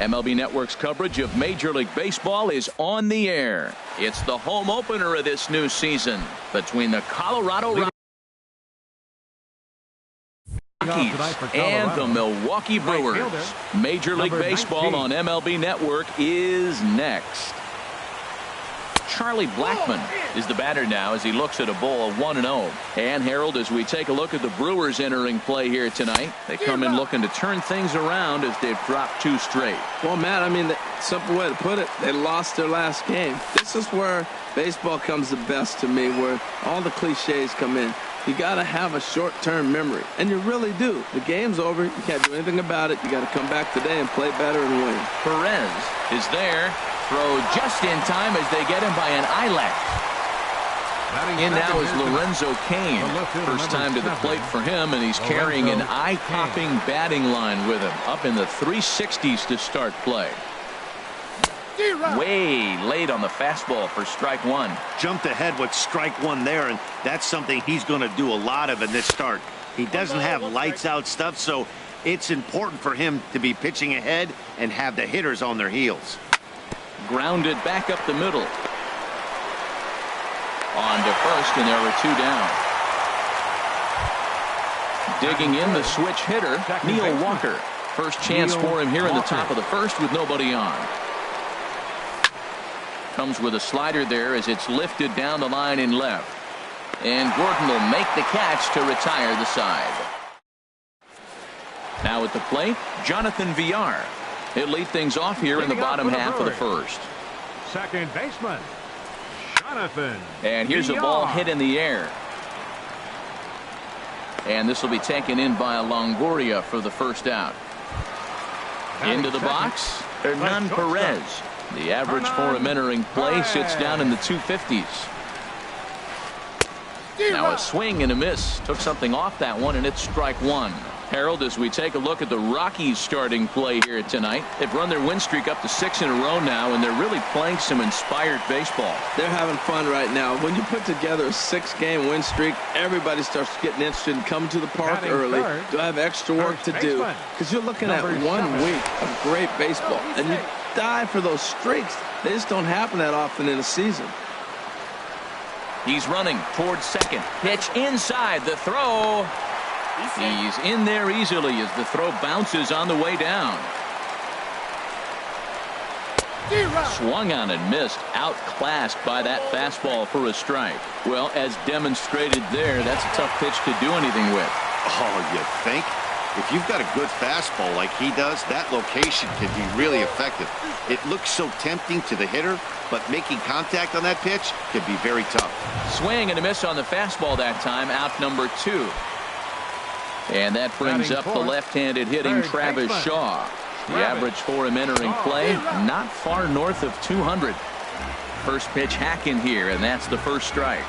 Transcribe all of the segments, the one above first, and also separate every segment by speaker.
Speaker 1: MLB Network's coverage of Major League Baseball is on the air. It's the home opener of this new season between the Colorado Rockies and the Milwaukee Brewers. Major League Baseball on MLB Network is next. Charlie Blackmon is the batter now as he looks at a ball of 1-0. And Harold, as we take a look at the Brewers entering play here tonight, they come in looking to turn things around as they've dropped 2 straight.
Speaker 2: Well, Matt, I mean, the simple way to put it, they lost their last game. This is where baseball comes the best to me, where all the cliches come in. You got to have a short-term memory, and you really do. The game's over. You can't do anything about it. You got to come back today and play better and win.
Speaker 1: Perez is there. Throw just in time as they get him by an eyelash. In now is Lorenzo Cain. First time to the plate for him, and he's carrying an eye-popping batting line with him. Up in the 360s to start play. Way late on the fastball for strike 1.
Speaker 3: Jumped ahead with strike 1 there, and that's something he's going to do a lot of in this start. He doesn't have lights out stuff, so it's important for him to be pitching ahead and have the hitters on their heels.
Speaker 1: Grounded back up the middle. On to first, and there were 2 down. Digging in the switch hitter, Neil Walker. First chance for him here in the top of the first with nobody on. Comes with a slider there as it's lifted down the line in left. And Gordon will make the catch to retire the side. Now at the plate, Jonathan Villar. He'll lead things off here in the bottom half of the first.
Speaker 4: Second baseman, Jonathan.
Speaker 1: And here's a ball hit in the air. And this will be taken in by Longoria for the first out. Into the box, Hernan Perez. The average for him entering play sits down in the 250s. Now a swing and a miss. Took something off that one, and it's strike 1. Harold, as we take a look at the Rockies starting play here tonight, they've run their win streak up to 6 in a row now, and they're really playing some inspired baseball.
Speaker 2: They're having fun right now. When you put together a 6-game win streak, everybody starts getting interested in coming to the park early. Do I have extra work to do? Because you're looking at 1 week of great baseball, and you die for those streaks. They just don't happen that often in a season.
Speaker 1: He's running towards second. Pitch inside. The throw. He's in there easily as the throw bounces on the way down. Swung on and missed. Outclassed by that fastball for a strike. Well, as demonstrated there, that's a tough pitch to do anything with.
Speaker 3: Oh, you think? If you've got a good fastball like he does, that location can be really effective. It looks so tempting to the hitter, but making contact on that pitch can be very tough.
Speaker 1: Swing and a miss on the fastball that time. Out number 2. And that brings up the left-handed hitting Travis Shaw. The average for him entering play, not far north of 200. First pitch hack in here, and that's the first strike.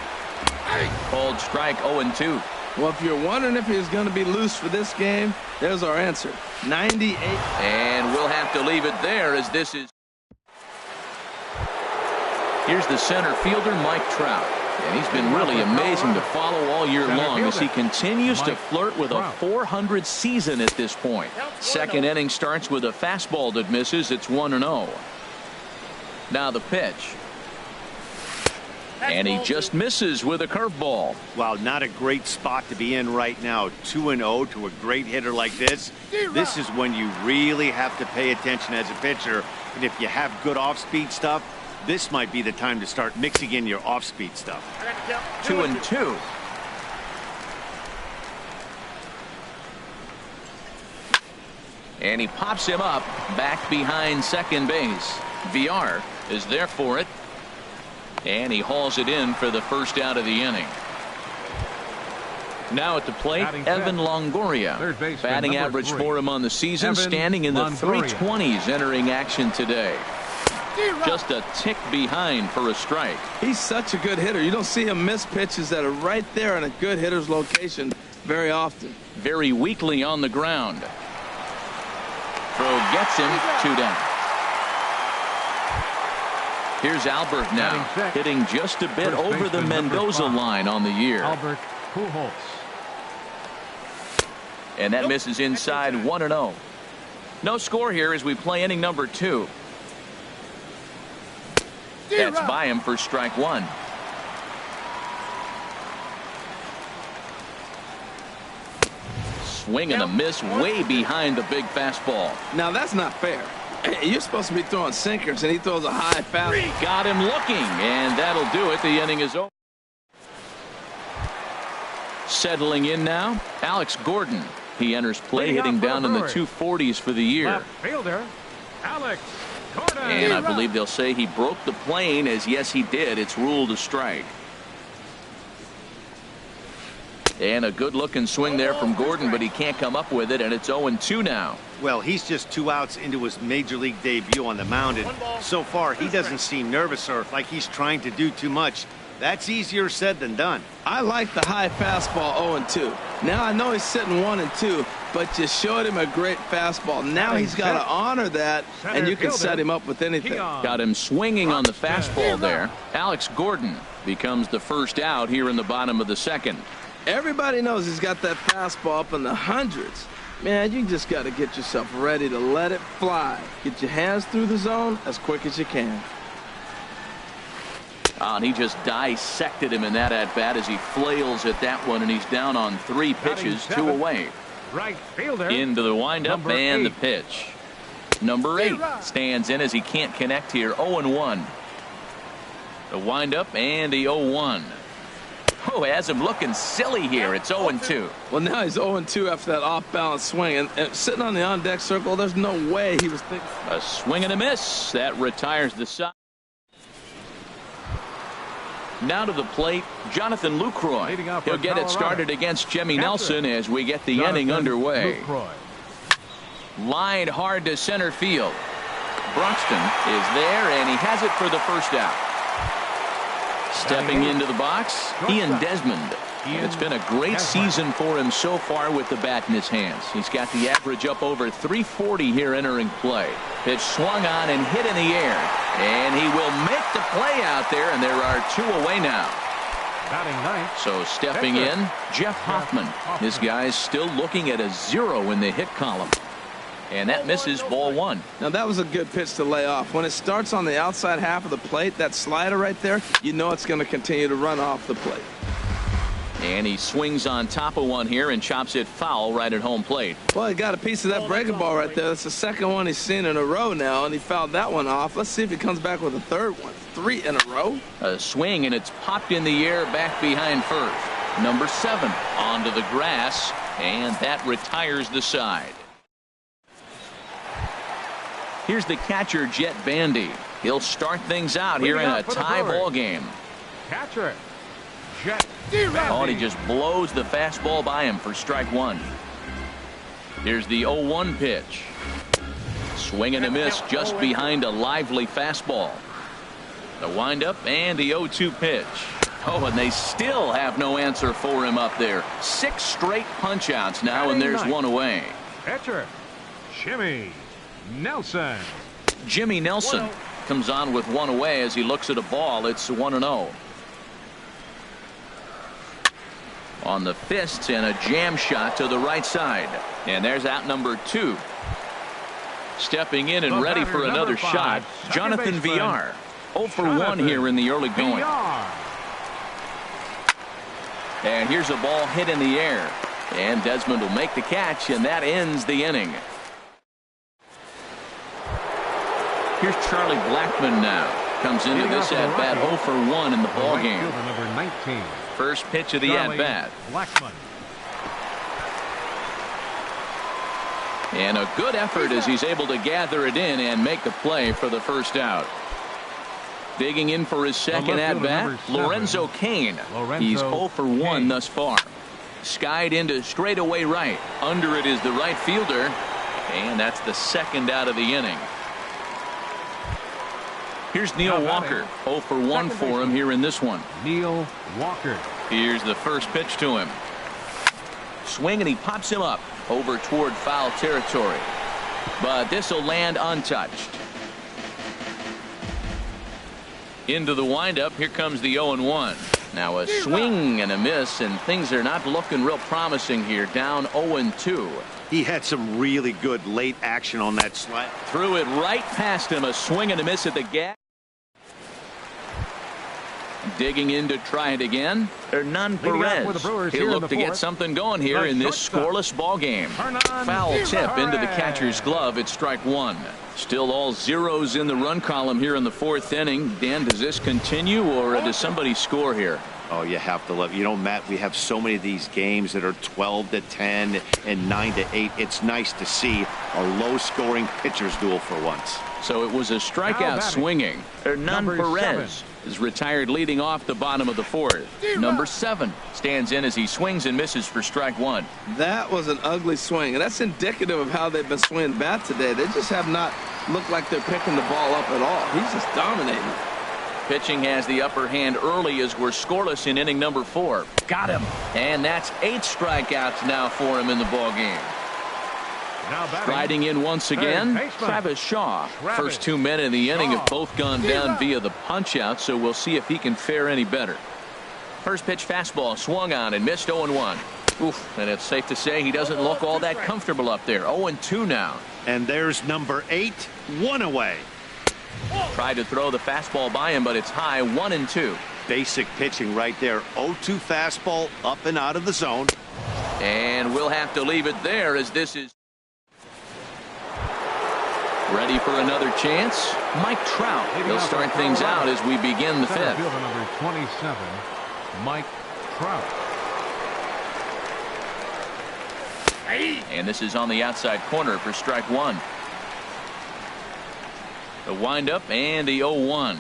Speaker 1: Called strike 0-2.
Speaker 2: Well, if you're wondering if he's going to be loose for this game, there's our answer. 98.
Speaker 1: And we'll have to leave it there as this is. Here's the center fielder, Mike Trout. And he's been really amazing to follow all year long as he continues to flirt with a 400 season at this point. Second inning starts with a fastball that misses. It's 1-0. Now the pitch. And he just misses with a curveball.
Speaker 3: Wow, not a great spot to be in right now. 2-0 to a great hitter like this. This is when you really have to pay attention as a pitcher. And if you have good off-speed stuff, this might be the time to start mixing in your off-speed stuff.
Speaker 1: 2-2. And he pops him up back behind second base. Villar is there for it. And he hauls it in for the first out of the inning. Now at the plate, Evan Longoria. Batting average for him on the season, standing in the 320s entering action today. Just a tick behind for a strike.
Speaker 2: He's such a good hitter. You don't see him miss pitches that are right there in a good hitter's location very often.
Speaker 1: Very weakly on the ground. Throw gets him. 2 down. Here's Albert now, hitting just a bit over the Mendoza line on the year.
Speaker 4: Albert Pujols.
Speaker 1: And that misses inside. 1-0. No score here as we play inning number 2. That's by him for strike 1. Swing and a miss way behind the big fastball.
Speaker 2: Now that's not fair. You're supposed to be throwing sinkers, and he throws a high fastball.
Speaker 1: Got him looking, and that'll do it. The inning is over. Settling in now, Alex Gordon. He enters play hitting down in the 240s for the year.
Speaker 4: Left fielder, Alex Gordon.
Speaker 1: And I believe they'll say he broke the plane, as yes he did. It's ruled a strike. And a good looking swing there from Gordon, but he can't come up with it, and it's 0-2 now.
Speaker 3: Well, he's just 2 outs into his major league debut on the mound, and so far he doesn't seem nervous or like he's trying to do too much. That's easier said than done.
Speaker 2: I like the high fastball 0-2. Now I know he's sitting 1-2, but you showed him a great fastball. Now he's got to honor that, and you can set him up with anything.
Speaker 1: Got him swinging on the fastball there. Alex Gordon becomes the first out here in the bottom of the 2nd.
Speaker 2: Everybody knows he's got that fastball up in the hundreds. Man, you just got to get yourself ready to let it fly. Get your hands through the zone as quick as you can.
Speaker 1: And he just dissected him in that at-bat as he flails at that one, and he's down on 3 pitches, 2 away.
Speaker 4: Right fielder.
Speaker 1: Into the windup and
Speaker 4: 8.
Speaker 1: the pitch. Number 8 stands in as he can't connect here. 0-1. The windup and the 0-1. Oh, has him looking silly here. It's 0-2.
Speaker 2: Well, now he's 0-2 after that off-balance swing. And sitting on the on-deck circle, there's no way he was thinking.
Speaker 1: A swing and a miss. That retires the side. Now to the plate, Jonathan Lucroy. He'll get it started against Jimmy Nelson as we get the inning underway. Line hard to center field. Broxton is there, and he has it for the first out. Stepping into the box, Ian Desmond. It's been a great season for him so far with the bat in his hands. He's got the average up over 340 here entering play. Pitch swung on and hit in the air. And he will make the play out there, and there are 2 away now. So stepping in, Jeff Hoffman. This guy's still looking at a 0 in the hit column. And that misses, ball 1.
Speaker 2: Now that was a good pitch to lay off. When it starts on the outside half of the plate, that slider right there, you know it's going to continue to run off the plate.
Speaker 1: And he swings on top of one here and chops it foul right at home plate.
Speaker 2: Well, he got a piece of that breaking ball right there. That's the 2nd one he's seen in a row now, and he fouled that one off. Let's see if he comes back with a 3rd one. 3 in a row.
Speaker 1: A swing, and it's popped in the air back behind first. Number 7 onto the grass, and that retires the side. Here's the catcher, Jet Bandy. He'll start things out here in a tie ball game.
Speaker 4: Catcher, Jet.
Speaker 1: Oh, and he just blows the fastball by him for strike 1. Here's the 0-1 pitch. Swing and a miss just behind a lively fastball. The windup and the 0-2 pitch. Oh, and they still have no answer for him up there. 6 straight punch-outs now, and there's 1 away.
Speaker 4: Catcher, Jimmy Nelson.
Speaker 1: Jimmy Nelson comes on with 1 away as he looks at a ball. It's 1-0. On the fists and a jam shot to the right side. And there's out number 2. Stepping in and ready for another shot, Jonathan Villar. 0 for 1 here in the early going. And here's a ball hit in the air. And Desmond will make the catch, and that ends the inning. Here's Charlie Blackmon now. Comes into this at-bat 0 for 1 in the ball game.
Speaker 4: Number 19.
Speaker 1: First pitch of the at-bat.
Speaker 4: Blackmon.
Speaker 1: And a good effort as he's able to gather it in and make the play for the first out. Digging in for his second at-bat, Lorenzo Cain. He's 0 for 1 thus far. Skied into straightaway right. Under it is the right fielder. And that's the 2nd out of the inning. Here's Neil Walker. 0 for 1 for him here in this one.
Speaker 4: Neil Walker.
Speaker 1: Here's the first pitch to him. Swing, and he pops him up over toward foul territory. But this will land untouched. Into the windup. Here comes the 0-1. Now a swing and a miss, and things are not looking real promising here. Down 0-2.
Speaker 3: He had some really good late action on that slide.
Speaker 1: Threw it right past him. A swing and a miss at the gap. Digging in to try it again. Hernan Perez. He'll look to get something going here in this scoreless ball game. Foul tip into the catcher's glove. It's strike one. Still all zeros in the run column here in the fourth inning. Dan, does this continue or does somebody score here?
Speaker 3: Oh, you have to love. You know, Matt, we have so many of these games that are 12-10 and 9-8. It's nice to see a low-scoring pitcher's duel for once.
Speaker 1: So it was a strikeout swinging. Hernan Perez is retired leading off the bottom of the fourth. Number 7 stands in as he swings and misses for strike one.
Speaker 2: That was an ugly swing, and that's indicative of how they've been swinging bat today. They just have not looked like they're picking the ball up at all. He's just dominating.
Speaker 1: Pitching has the upper hand early as we're scoreless in inning number 4. Got him. And that's 8 strikeouts now for him in the ball game. Striding in once again, Travis Shaw. First 2 men in the inning have both gone down via the punch out, so we'll see if he can fare any better. First pitch fastball swung on and missed 0-1. Oof, and it's safe to say he doesn't look all that comfortable up there. 0-2 now.
Speaker 3: And there's number 8, 1 away.
Speaker 1: Tried to throw the fastball by him, but it's high. 1-2.
Speaker 3: Basic pitching right there. 0-2 fastball up and out of the zone.
Speaker 1: And we'll have to leave it there as this is ready for another chance. Mike Trout. He'll start things out as we begin the fifth.
Speaker 4: Number 27, Mike Trout.
Speaker 1: And this is on the outside corner for strike one. The windup and the 0-1.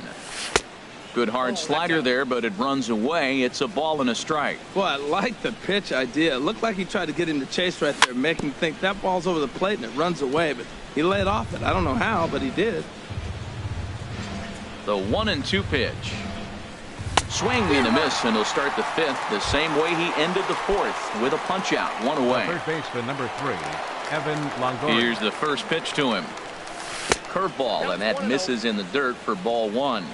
Speaker 1: Good hard slider there, but it runs away. It's a ball and a strike.
Speaker 2: Well, I like the pitch idea. It looked like he tried to get him to chase right there, make him think that ball's over the plate and it runs away, but he laid off it. I don't know how, but he did.
Speaker 1: The 1-2 pitch. Swing and a miss, and he'll start the fifth the same way he ended the fourth with a punch out. 1 away.
Speaker 4: Third baseman number 3, Evan Longoria.
Speaker 1: Here's the first pitch to him. Curveball, and that misses in the dirt for ball one.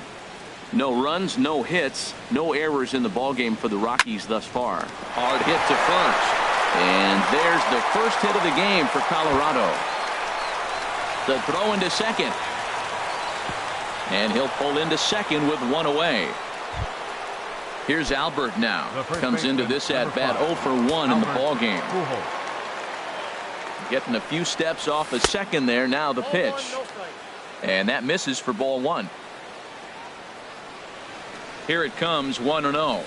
Speaker 1: No runs, no hits, no errors in the ballgame for the Rockies thus far. Hard hit to first. And there's the first hit of the game for Colorado. The throw into second. And he'll pull into second with 1 away. Here's Albert now. Comes into this at-bat 0 for 1 in the ballgame. Getting a few steps off a second there. Now the pitch. And that misses for ball one. Here it comes, 1-0.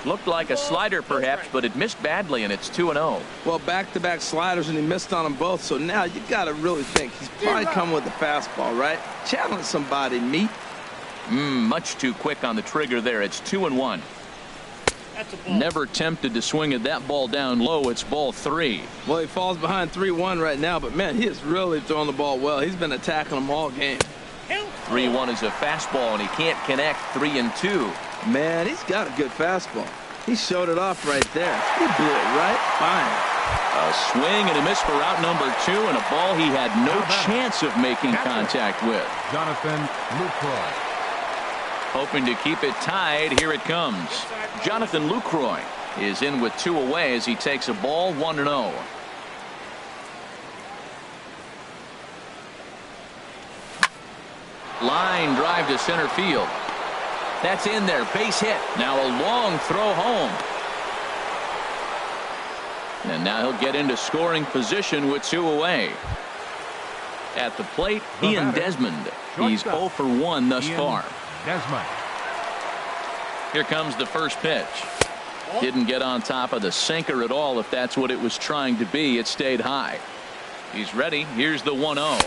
Speaker 1: Looked like a slider perhaps, but it missed badly, and it's 2-0.
Speaker 2: Well, back-to-back sliders, and he missed on them both. So now you got to really think he's probably coming with the fastball, right? Challenge somebody, meat.
Speaker 1: Much too quick on the trigger there. It's 2-1. Never tempted to swing at that ball down low. It's ball 3.
Speaker 2: Well, he falls behind 3-1 right now, but man, he is really throwing the ball well. He's been attacking them all game.
Speaker 1: 3-1 is a fastball, and he can't connect. 3-2.
Speaker 2: Man, he's got a good fastball. He showed it off right there. He blew it right fine.
Speaker 1: A swing and a miss for out number 2, and a ball he had no chance of making contact with.
Speaker 4: Jonathan Lucroy.
Speaker 1: Hoping to keep it tied. Here it comes. Jonathan Lucroy is in with 2 away as he takes a ball. 1-0. Line drive to center field. That's in there. Base hit. Now a long throw home. And now he'll get into scoring position with 2 away. At the plate, Ian Desmond. He's 0 for 1 thus far.
Speaker 4: Desmond.
Speaker 1: Here comes the first pitch. Didn't get on top of the sinker at all. If that's what it was trying to be, it stayed high. He's ready. Here's the 1-0.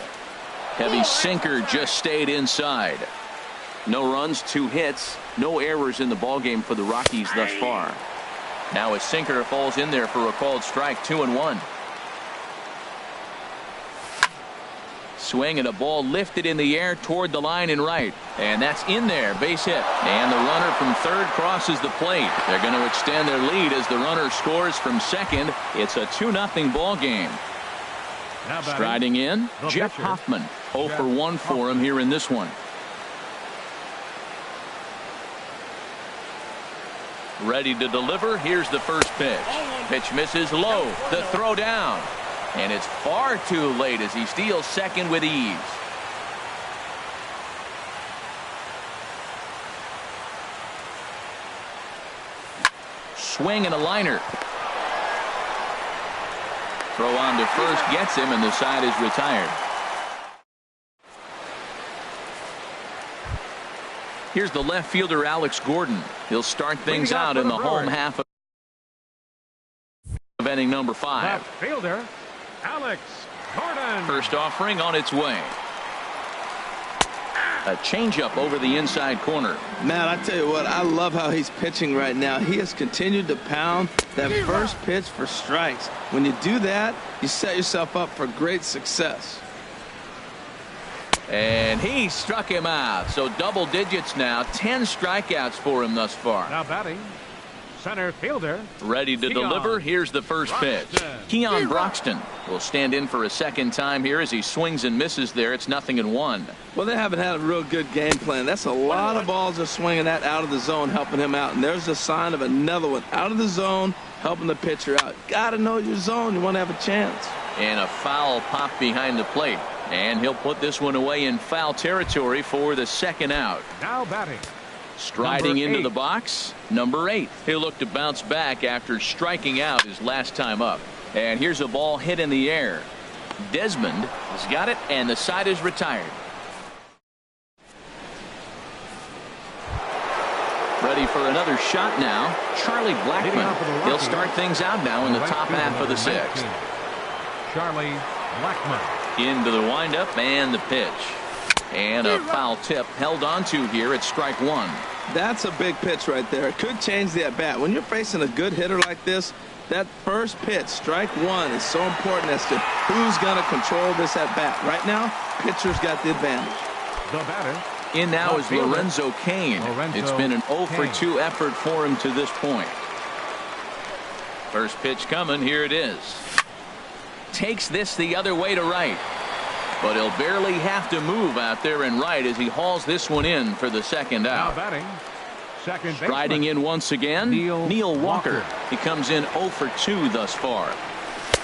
Speaker 1: Heavy sinker just stayed inside. No runs, 2 hits, no errors in the ballgame for the Rockies thus far. Now a sinker falls in there for a called strike. 2-1. Swing and a ball lifted in the air toward the line and right. And that's in there. Base hit. And the runner from third crosses the plate. They're going to extend their lead as the runner scores from second. It's a 2-0 ball game. Striding in, Jeff Hoffman. 0 for 1 for him here in this one. Ready to deliver. Here's the first pitch. Pitch misses low. The throw down. And it's far too late as he steals second with ease. Swing and a liner. Throw on to first gets him, and the side is retired. Here's the left fielder, Alex Gordon. He'll start things out in the home half of inning number 5.
Speaker 4: Left fielder, Alex Gordon.
Speaker 1: First offering on its way. A changeup over the inside corner.
Speaker 2: Matt, I tell you what, I love how he's pitching right now. He has continued to pound that first pitch for strikes. When you do that, you set yourself up for great success.
Speaker 1: And he struck him out. So double digits now. 10 strikeouts for him thus far.
Speaker 4: Now batting, center fielder.
Speaker 1: Ready to deliver. Here's the first pitch. Keon Broxton will stand in for a second time here as he swings and misses there. It's 0-1.
Speaker 2: Well, they haven't had a real good game plan. That's a lot of balls they're swinging at out of the zone, helping him out. And there's a sign of another one out of the zone, helping the pitcher out. Got to know your zone. You want to have a chance.
Speaker 1: And a foul pop behind the plate. And he'll put this one away in foul territory for the second out.
Speaker 4: Now batting,
Speaker 1: striding into the box, number 8. He'll look to bounce back after striking out his last time up. And here's a ball hit in the air. Desmond has got it, and the side is retired. Ready for another shot now. Charlie Blackmon. He'll start things out now in the top half of the 6th.
Speaker 4: Charlie Blackmon.
Speaker 1: Into the windup and the pitch. And a foul tip held on to here at strike 1.
Speaker 2: That's a big pitch right there. It could change the at-bat. When you're facing a good hitter like this, that first pitch, strike 1, is so important as to who's going to control this at-bat. Right now, pitcher's got the advantage.
Speaker 4: The batter.
Speaker 1: In now is Lorenzo Cain. It's been an 0 for 2 effort for him to this point. First pitch coming. Here it is. Takes this the other way to right. But he'll barely have to move out there in right as he hauls this one in for the second out.
Speaker 4: Now batting, second
Speaker 1: striding in once again, Neil Walker. He comes in 0 for 2 thus far.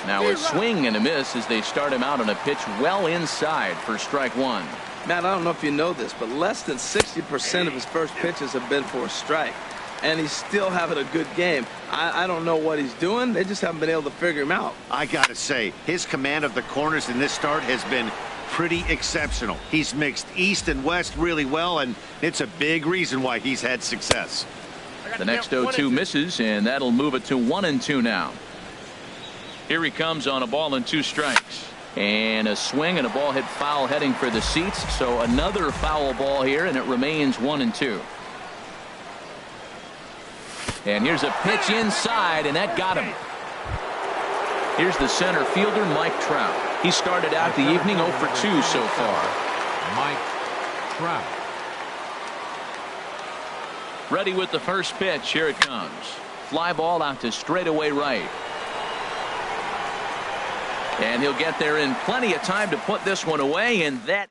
Speaker 1: Now a swing and a miss as they start him out on a pitch well inside for strike 1.
Speaker 2: Matt, I don't know if you know this, but less than 60% of his first pitches have been for a strike. And he's still having a good game. I don't know what he's doing. They just haven't been able to figure him out.
Speaker 3: I got to say, his command of the corners in this start has been pretty exceptional. He's mixed east and west really well, and it's a big reason why he's had success.
Speaker 1: The next 0-2 misses, and that'll move it to 1-2 now. Here he comes on a ball and 2 strikes. And a swing and a ball hit foul heading for the seats. So another foul ball here, and it remains 1-2. And here's a pitch inside, and that got him. Here's the center fielder, Mike Trout. He started out the evening 0 for 2 so far.
Speaker 4: Mike Trout.
Speaker 1: Ready with the first pitch. Here it comes. Fly ball out to straightaway right. And he'll get there in plenty of time to put this one away, and that.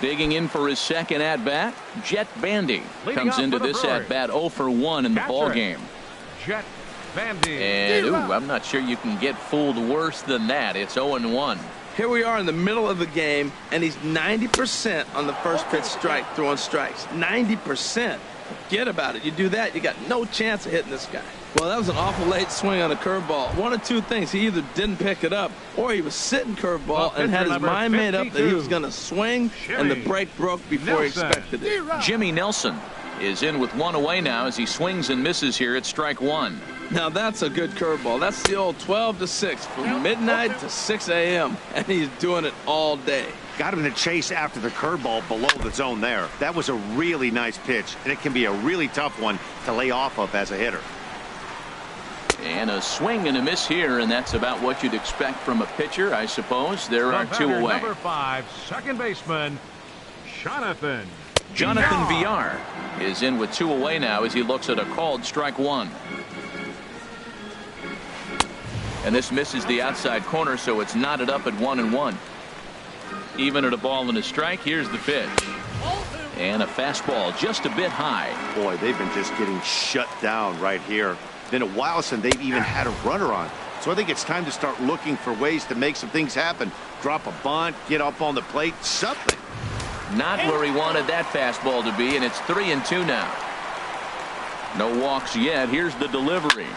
Speaker 1: Digging in for his second at-bat, Jet Bandy comes into this at-bat 0 for 1 in the ball game.
Speaker 4: Jet Bandy.
Speaker 1: And I'm not sure you can get fooled worse than that. It's 0-1.
Speaker 2: Here we are in the middle of the game, and he's 90% on the first pitch strike, throwing strikes. 90%. Forget about it. You do that, you got no chance of hitting this guy. Well, that was an awful late swing on a curveball. One of two things. He either didn't pick it up, or he was sitting curveball and had his mind made up that he was going to swing, and the break broke before he expected it.
Speaker 1: Jimmy Nelson is in with 1 away now as he swings and misses here at strike 1.
Speaker 2: Now that's a good curveball. That's the old 12 to 6 from midnight to 6 a.m. and he's doing it all day.
Speaker 3: Got him to chase after the curveball below the zone there. That was a really nice pitch, and it can be a really tough one to lay off of as a hitter.
Speaker 1: And a swing and a miss here, and that's about what you'd expect from a pitcher, I suppose. There are 2 away.
Speaker 4: Number 5, second baseman, Jonathan
Speaker 1: Villar is in with 2 away now as he looks at a called strike 1. And this misses the outside corner, so it's knotted up at 1-1. Even at a ball and a strike, here's the pitch. And a fastball just a bit high.
Speaker 3: Boy, they've been just getting shut down right here. Been a while since they've even had a runner on. So I think it's time to start looking for ways to make some things happen. Drop a bunt, get up on the plate, something.
Speaker 1: Not where he wanted that fastball to be, and it's 3-2 now. No walks yet. Here's the delivery.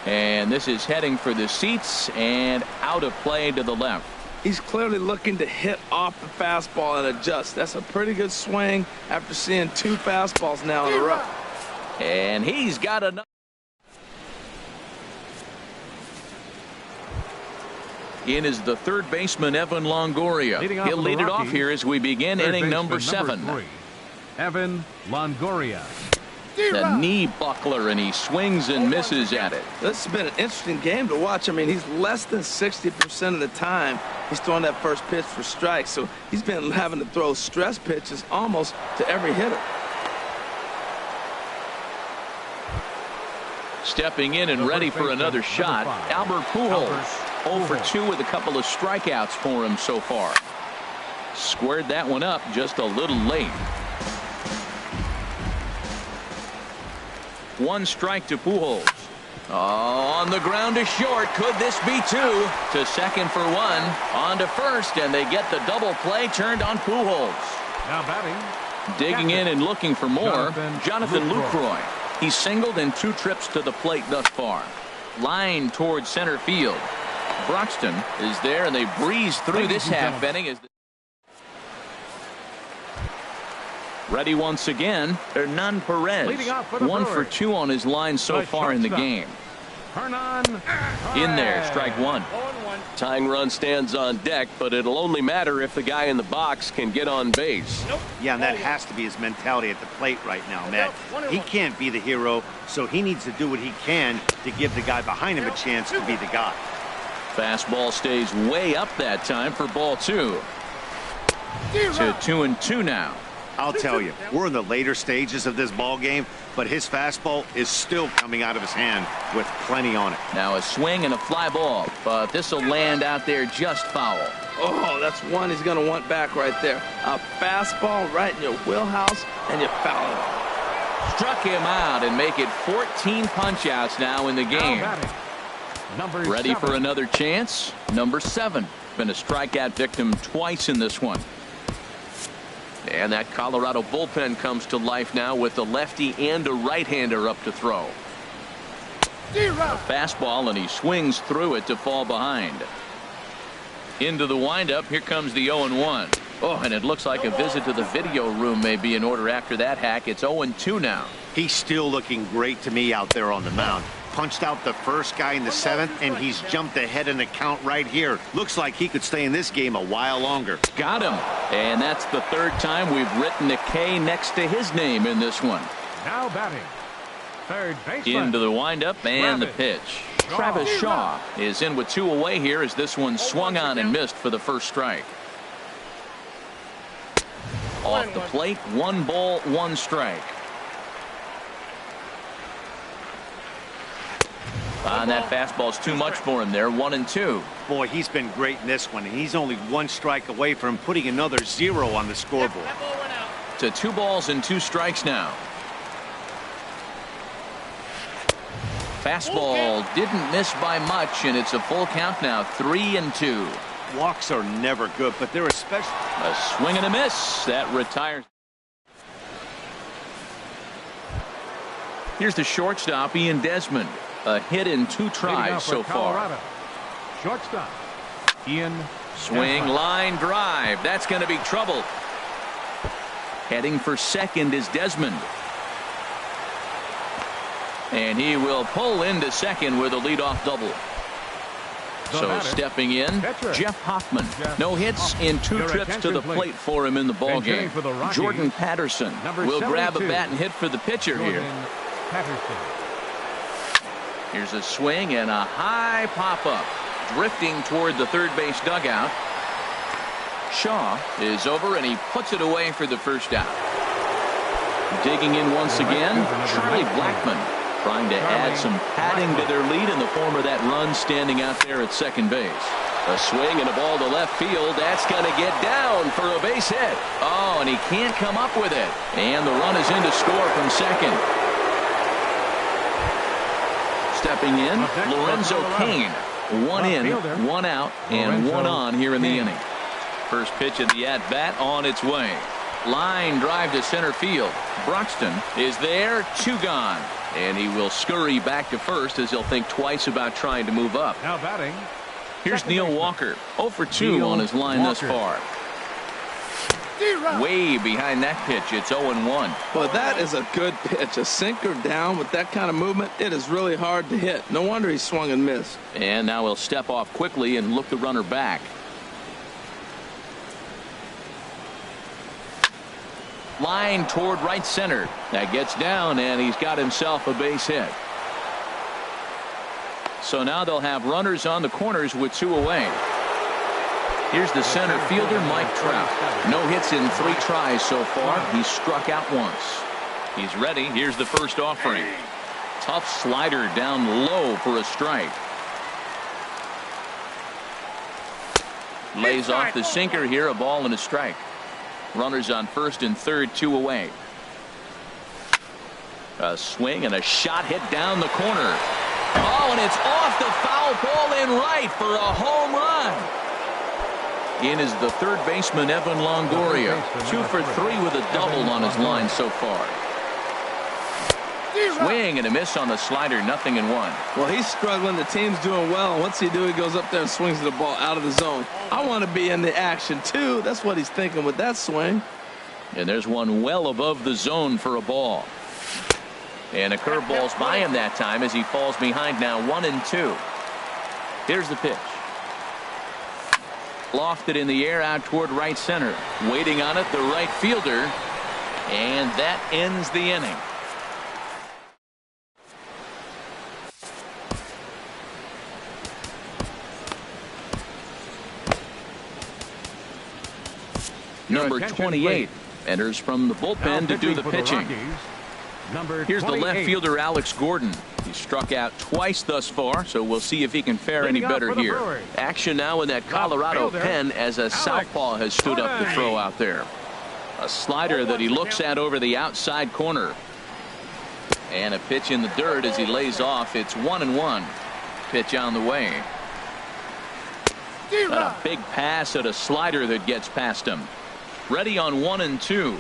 Speaker 1: And this is heading for the seats and out of play to the left.
Speaker 2: He's clearly looking to hit off the fastball and adjust. That's a pretty good swing after seeing 2 fastballs now in a row.
Speaker 1: And he's got another. In is the third baseman, Evan Longoria. He'll lead it off here as we begin inning number 7.
Speaker 4: Evan Longoria.
Speaker 1: The knee buckler, and he swings and misses at it.
Speaker 2: This has been an interesting game to watch. I mean, he's less than 60% of the time he's throwing that first pitch for strikes. So he's been having to throw stress pitches almost to every hitter.
Speaker 1: Stepping in and ready for another shot, Albert Pujols. 0 for 2 with a couple of strikeouts for him so far. Squared that one up just a little late. 1 strike to Pujols. Oh, on the ground to short. Could this be 2? To second for 1. On to first, and they get the double play turned on Pujols.
Speaker 4: Now batting.
Speaker 1: Digging in and looking for more, Jonathan Lucroy. He's singled in 2 trips to the plate thus far. Line towards center field. Broxton is there, and they breeze through this half inning. Ready once again, Hernan Perez. 1 for 2 on his line so far in the game. In there, strike 1.
Speaker 5: Tying run stands on deck, but it'll only matter if the guy in the box can get on base.
Speaker 3: Yeah, and that has to be his mentality at the plate right now, Matt. He can't be the hero, so he needs to do what he can to give the guy behind him a chance to be the guy.
Speaker 1: Fastball stays way up that time for ball 2. To 2-2 now.
Speaker 3: I'll tell you, we're in the later stages of this ball game, but his fastball is still coming out of his hand with plenty on it.
Speaker 1: Now a swing and a fly ball, but this will land out there just foul.
Speaker 2: Oh, that's one he's going to want back right there. A fastball right in your wheelhouse, and you foul it.
Speaker 1: Struck him out and make it 14 punch-outs now in the game. Ready for another chance. Number 7. Been a strikeout victim twice in this one. And that Colorado bullpen comes to life now with a lefty and a right-hander up to throw. A fastball, and he swings through it to fall behind. Into the windup. Here comes the 0-1. Oh, and it looks like a visit to the video room may be in order after that hack. It's 0-2 now.
Speaker 3: He's still looking great to me out there on the mound. Punched out the first guy in the 7th, and he's jumped ahead in the count right here. Looks like he could stay in this game a while longer.
Speaker 1: Got him. And that's the 3rd time we've written a K next to his name in this one.
Speaker 4: Now batting. Third baseman.
Speaker 1: Into the windup and the pitch. Travis Shaw is in with 2 away here as this one swung on and missed for the first strike. Off the plate, 1 ball, 1 strike. And that fastball's too much for him there. 1-2.
Speaker 3: Boy, he's been great in this one, and he's only 1 strike away from putting another 0 on the scoreboard.
Speaker 1: To 2 balls and 2 strikes now. Fastball didn't miss by much, and it's a full count now. 3-2.
Speaker 3: Walks are never good, but they're especially.
Speaker 1: A swing and a miss. That retires. Here's the shortstop, Ian Desmond. A hit in 2 tries so far.
Speaker 4: Shortstop, Ian.
Speaker 1: Swing, line drive. That's going to be trouble. Heading for second is Desmond. And he will pull into second with a leadoff double. So stepping in, Jeff Hoffman. No hits in 2 trips to the plate for him in the ballgame. Jordan Patterson will grab a bat and hit for the pitcher here. Here's a swing and a high pop-up. Drifting toward the third base dugout. Shaw is over, and he puts it away for the first out. Digging in once again, Charlie Blackmon. Trying to add some padding to their lead in the form of that run standing out there at second base. A swing and a ball to left field. That's going to get down for a base hit. Oh, and he can't come up with it. And the run is in to score from second. Step Stepping in, Lorenzo Cain. One in, one out, and one on here in the inning. First pitch of the at-bat on its way. Line drive to center field. Broxton is there, 2 gone. And he will scurry back to first as he'll think twice about trying to move up.
Speaker 4: Now batting.
Speaker 1: Here's Neil Walker, 0 for 2 on his line thus far. Way behind that pitch, it's 0-1.
Speaker 2: Well, that is a good pitch. A sinker down with that kind of movement, it is really hard to hit. No wonder he swung and missed.
Speaker 1: And now he'll step off quickly and look the runner back. Line toward right center. That gets down, and he's got himself a base hit. So now they'll have runners on the corners with 2 away. Here's the center fielder, Mike Trout. No hits in 3 tries so far. He's struck out once. He's ready. Here's the first offering. Tough slider down low for a strike. Lays off the sinker here, a ball and a strike. Runners on first and third, 2 away. A swing and a shot hit down the corner. Oh, and it's off the foul pole in right for a home run. In is the third baseman, Evan Longoria. 2 for 3 with a double on his line so far. Swing and a miss on the slider, 0-1.
Speaker 2: Well, he's struggling. The team's doing well. What's he do? He goes up there and swings the ball out of the zone. I want to be in the action, too. That's what he's thinking with that swing.
Speaker 1: And there's one well above the zone for a ball. And a curveball's by him that time as he falls behind now, 1-2. Here's the pitch. Lofted in the air out toward right center. Waiting on it, the right fielder. And that ends the inning. Number 28 enters from the bullpen to do the pitching. Here's the left fielder, Alex Gordon. He struck out twice thus far, so we'll see if he can fare any better here. Action now in that Colorado pen as a southpaw has stood up to throw out there. A slider that he looks at over the outside corner. And a pitch in the dirt as he lays off. It's 1-1. Pitch on the way. And a big pass at a slider that gets past him. Ready on 1-2.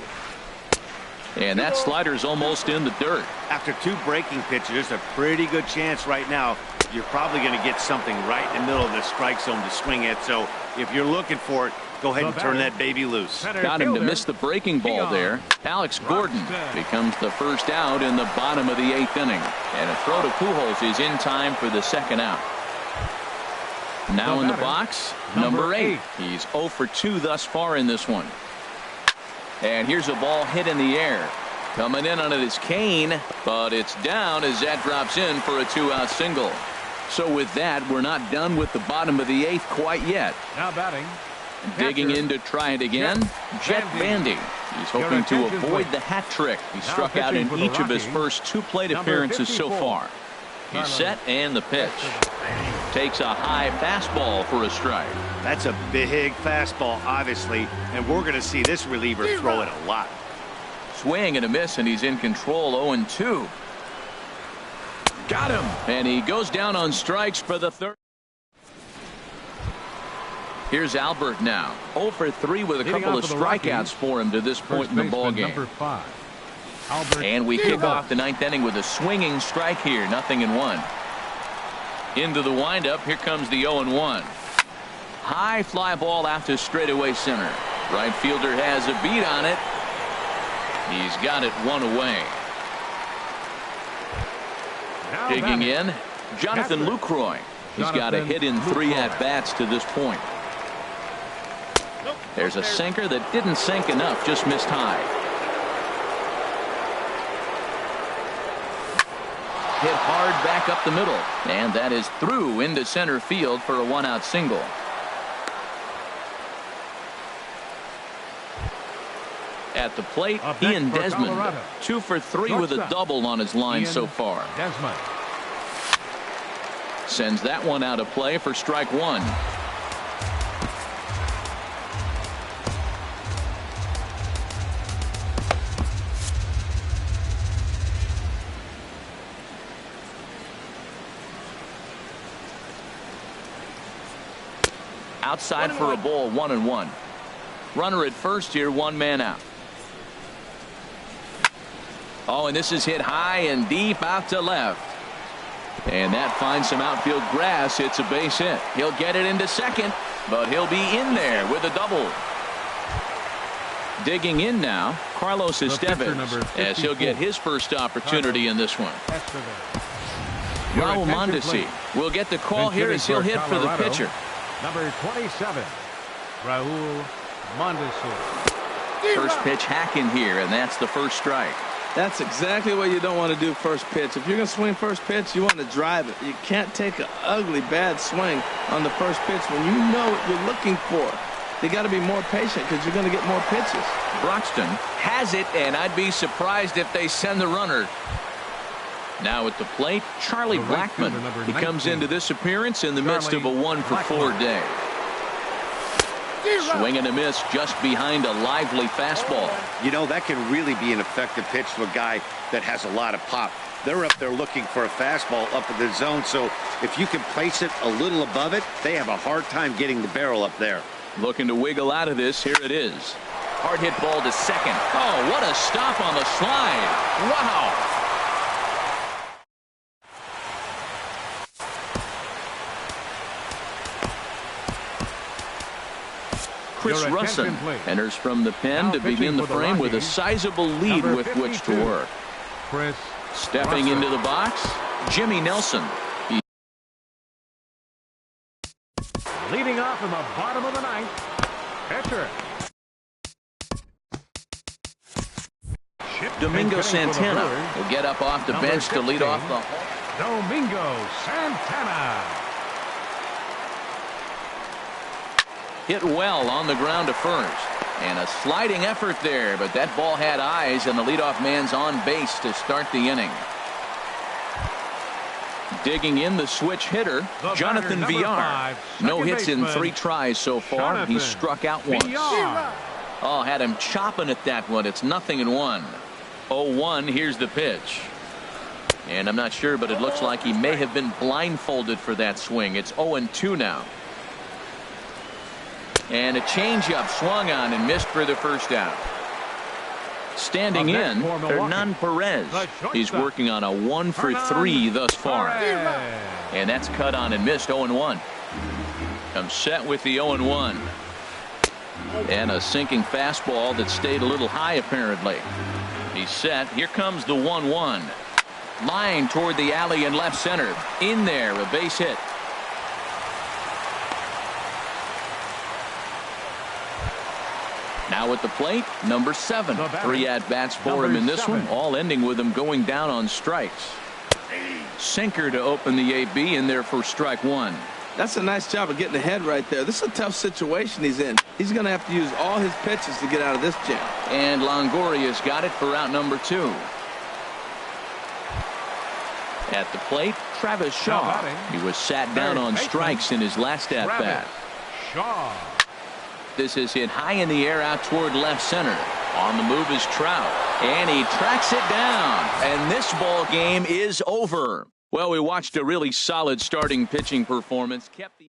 Speaker 1: And that slider's almost in the dirt.
Speaker 3: After 2 breaking pitches, there's a pretty good chance right now you're probably going to get something right in the middle of the strike zone to swing at. So if you're looking for it, go ahead and turn that baby loose.
Speaker 1: Got him to miss the breaking ball there. Alex Gordon becomes the first out in the bottom of the 8th inning. And a throw to Pujols is in time for the 2nd out. Now in the box, number 8. He's 0 for 2 thus far in this one. And here's a ball hit in the air. Coming in on it is Cain, but it's down as that drops in for a 2-out single. So with that, we're not done with the bottom of the 8th quite yet.
Speaker 4: Now batting.
Speaker 1: Digging in to try it again, Jet Bandy. He's hoping to avoid the hat trick. He struck out in each of his first 2 plate appearances so far. He's set and the pitch. Takes a high fastball for a strike.
Speaker 3: That's a big fastball, obviously, and we're going to see this reliever throw it a lot.
Speaker 1: Swing and a miss, and he's in control, 0-2. Got him, and he goes down on strikes for the 3rd. Here's Albert now, 0 for 3 with a couple of strikeouts for him to this point in the ballgame. And we kick off the 9th inning with a swinging strike here, 0-1. Into the windup, here comes the 0-1. High fly ball out to straightaway center. Right fielder has a beat on it. He's got it 1 away. Digging in, Jonathan Lucroy. He's got a hit in 3 at-bats to this point. There's a sinker that didn't sink enough, just missed high. Hit hard back up the middle, and that is through into center field for a 1-out single. At the plate, Ian Desmond, 2 for 3 with a double on his line so far. Sends that one out of play for strike 1. Outside for a ball, 1-1. Runner at first here, one man out. Oh, and this is hit high and deep out to left. And that finds some outfield grass. It's a base hit. He'll get it into second, but he'll be in there with a double. Digging in now, Carlos Estevez, as he'll get his first opportunity in this one. Raul Mondesi will get the call here as he'll hit for the pitcher.
Speaker 4: Number 27, Raul Mondesi.
Speaker 1: First pitch hacking here, and that's the first strike.
Speaker 2: That's exactly what you don't want to do first pitch. If you're going to swing first pitch, you want to drive it. You can't take an ugly, bad swing on the first pitch when you know what you're looking for. You got to be more patient because you're going to get more pitches.
Speaker 1: Broxton has it, and I'd be surprised if they send the runner. Now at the plate, Charlie Blackmon. He comes into this appearance in the midst of a 1-for-4 day. Swing and a miss just behind a lively fastball.
Speaker 3: You know, that can really be an effective pitch to a guy that has a lot of pop. They're up there looking for a fastball up in the zone, so if you can place it a little above it, they have a hard time getting the barrel up there.
Speaker 1: Looking to wiggle out of this. Here it is. Hard hit ball to second. Oh, what a stop on the slide. Wow. Chris Russin enters from the pen to begin the frame with a sizable lead with which to work. Stepping into the box, Jimmy Nelson.
Speaker 4: Leading off in the bottom of the ninth, pitcher.
Speaker 1: Domingo Santana will get up off the bench to lead off the
Speaker 4: Domingo Santana.
Speaker 1: Hit well on the ground to first. And a sliding effort there, but that ball had eyes, and the leadoff man's on base to start the inning. Digging in the switch hitter, Jonathan Villar. No hits in 3 tries so far. He struck out once. Oh, had him chopping at that one. It's 0-1. 0-1. Here's the pitch. And I'm not sure, but it looks like he may have been blindfolded for that swing. It's 0-2 now. And a changeup swung on and missed for the first out. Standing in, Hernan Perez. He's working on a 1-for-3 thus far. And that's cut on and missed. 0-1. Comes set with the 0-1. And a sinking fastball that stayed a little high apparently. He's set. Here comes the 1-1. Line toward the alley in left center. In there, a base hit. Now at the plate, number 7. 3 at-bats for him in this one, all ending with him going down on strikes. Sinker to open the AB in there for strike 1.
Speaker 2: That's a nice job of getting ahead right there. This is a tough situation he's in. He's going to have to use all his pitches to get out of this jam.
Speaker 1: And Longoria's got it for out number 2. At the plate, Travis Shaw. He was sat down on strikes in his last at-bat.
Speaker 4: Shaw.
Speaker 1: This is hit high in the air out toward left center. On the move is Trout. And he tracks it down. And this ball game is over. Well, we watched a really solid starting pitching performance. Kept the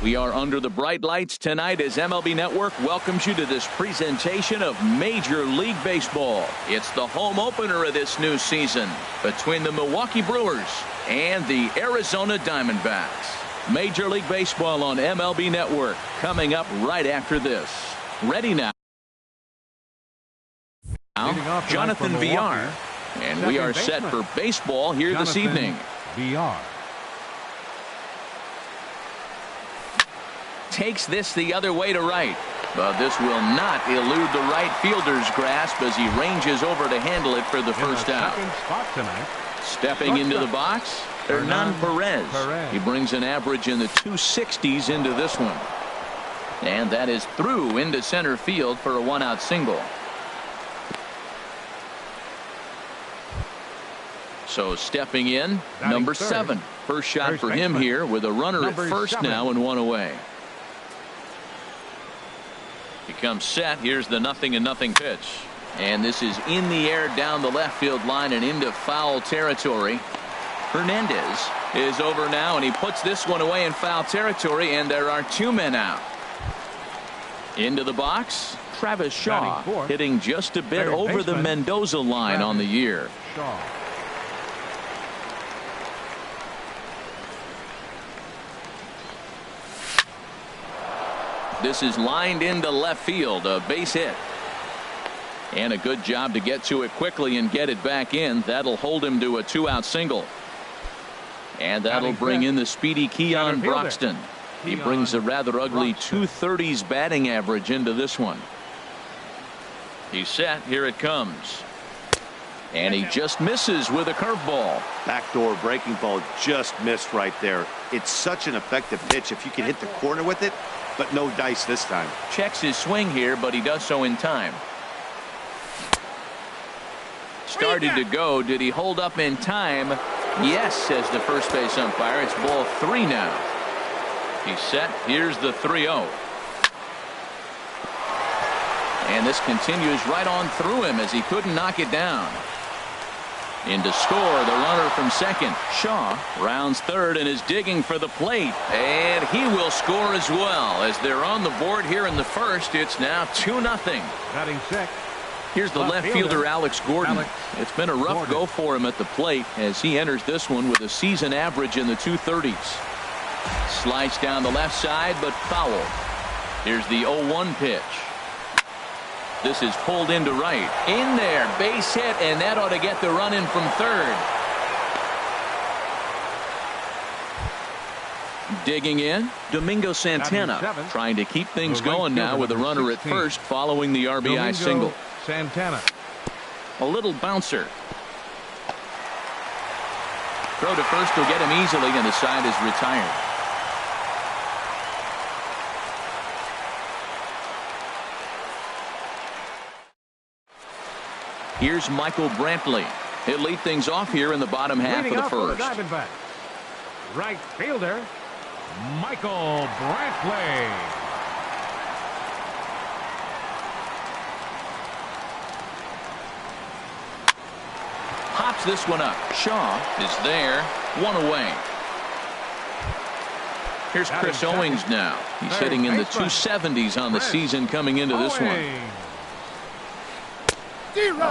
Speaker 1: We are under the bright lights tonight as MLB Network welcomes you to this presentation of Major League Baseball. It's the home opener of this new season between the Milwaukee Brewers and the Arizona Diamondbacks. Major League Baseball on MLB Network coming up right after this. Ready now. Jonathan VR. And we are set for baseball here this evening.
Speaker 4: VR.
Speaker 1: Takes this the other way to right, but this will not elude the right fielder's grasp as he ranges over to handle it for the first out. Stepping into the box, Hernan Perez. He brings an average in the 260s into this one, and that is through into center field for a one-out single. So stepping in, number 7. First shot for him here with a runner at first now and one away. He comes set. Here's the 0-0 pitch. And this is in the air down the left field line and into foul territory. Hernandez is over now, and he puts this one away in foul territory, and there are 2 men out. Into the box, Travis Shaw hitting just a bit over the Mendoza line on the year. This is lined into left field, a base hit. And a good job to get to it quickly and get it back in. That'll hold him to a 2-out single. And that'll bring in the speedy Keon Broxton. He brings a rather ugly 230s batting average into this one. He's set. Here it comes. And he just misses with a curveball.
Speaker 3: Backdoor breaking ball just missed right there. It's such an effective pitch if you can hit the corner with it. But no dice this time.
Speaker 1: Checks his swing here, but he does so in time. Started to go. Did he hold up in time? Yes, says the first base umpire. It's ball 3 now. He's set. Here's the 3-0. And this continues right on through him as he couldn't knock it down. In to score, the runner from second. Shaw rounds third and is digging for the plate. And he will score as well. As they're on the board here in the first, it's now 2-0.
Speaker 4: Batting sixth.
Speaker 1: Here's the left fielder, Alex Gordon. It's been a rough go for him at the plate as he enters this one with a season average in the 230s. Slice down the left side, but foul. Here's the 0-1 pitch. This is pulled into right. In there, base hit, and that ought to get the run in from third. Digging in, Domingo Santana trying to keep things going now with a runner at first following the RBI single.
Speaker 4: Santana.
Speaker 1: A little bouncer. Throw to first will get him easily, and the side is retired. Here's Michael Brantley. He'll lead things off here in the bottom half of the first.
Speaker 4: Right fielder, Michael Brantley.
Speaker 1: Pops this one up. Shaw is there. One away. Here's Chris Owings now. He's hitting in the 270s on the season coming into this one.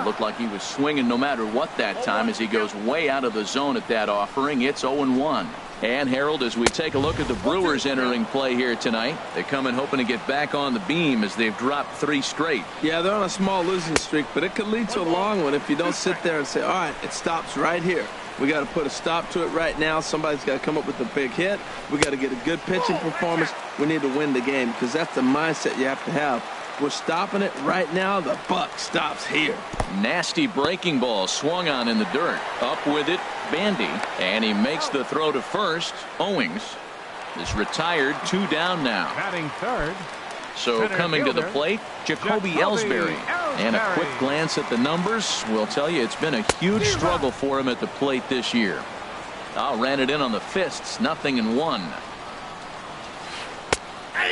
Speaker 1: Looked like he was swinging no matter what that time as he goes way out of the zone at that offering. It's 0-1. And Harold, as we take a look at the Brewers entering play here tonight, they come in hoping to get back on the beam as they've dropped 3 straight.
Speaker 2: Yeah, they're on a small losing streak, but it could lead to a long one if you don't sit there and say, all right, it stops right here. We got to put a stop to it right now. Somebody's got to come up with a big hit. We got to get a good pitching performance. We need to win the game because that's the mindset you have to have. We're stopping it right now. The buck stops here.
Speaker 1: Nasty breaking ball swung on in the dirt. Up with it, Bandy, and he makes the throw to first. Owings is retired. 2 down now.
Speaker 4: Batting third.
Speaker 1: So coming to the plate, Jacoby Ellsbury. And a quick glance at the numbers will tell you it's been a huge struggle for him at the plate this year. Ran it in on the fists. 0-1.